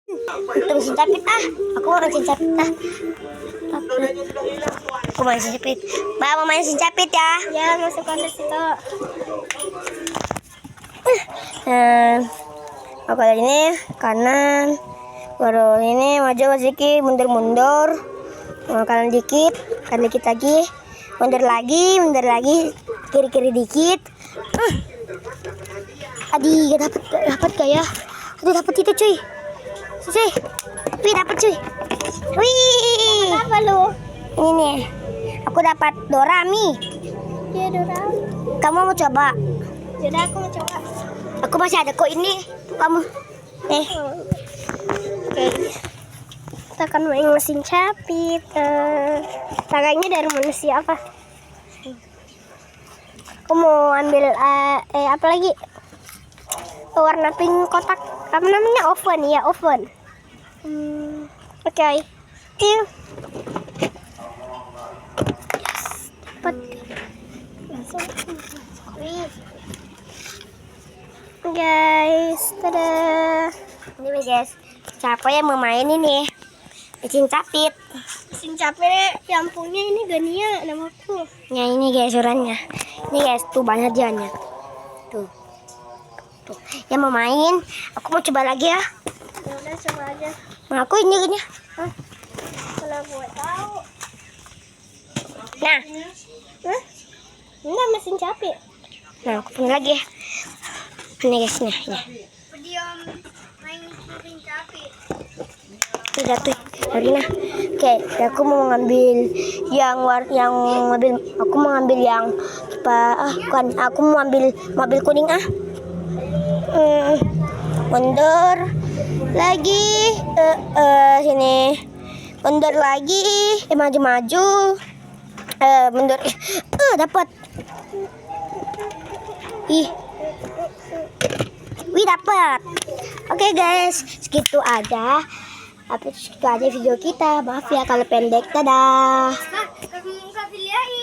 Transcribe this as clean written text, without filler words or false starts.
Itu mesin capit aku mau mesin capit aku mau mesin capit. Mbak mau main mesin capit ya? Ya, masuk ke situ. Aku lihat ini kanan, baru ini maju sedikit, mundur, kanan dikit lagi, mundur lagi, kiri dikit. Adi dapat kayak, udah dapat itu cuy. Wih dapat cuy. Wih. Apa lu? Ini nih, aku dapat Dorami. Ya, Dorami. Kamu mau coba? Yaudah, aku mau coba. Aku masih ada kok ini. Kamu. Oke. Kita akan main mesin capit. Tangannya dari manusia apa? Aku mau ambil apa lagi? Warna pink kotak. Apa namanya? Oven ya, oven. Oke. Yuk. Dapat. Langsung. Guys, tada. Ini guys, siapa yang mau main ini? Mesin capit. Mesin capit yang punya ini Gania namaku. Ya ini guys surannya. Ini guys tuh banyak dianya. Tuh. Yang mau main, aku mau coba lagi ya. Ya udah coba aja. Nah, aku ini gini. Kalau gue tahu. Nah, Ini mesin capit. nah aku punya lagi. Ini guys, nih. Video main mesin capit. Tuh jatuh. Lagi nah. Oke, aku mau ngambil aku mau ngambil yang bukan, aku mau ambil mobil kuning mundur lagi sini, mundur lagi, maju mundur, dapat. Wih dapat. Oke guys, segitu aja video kita. Maaf ya kalau pendek. Dadah. Nah, kamu nggak pilihin.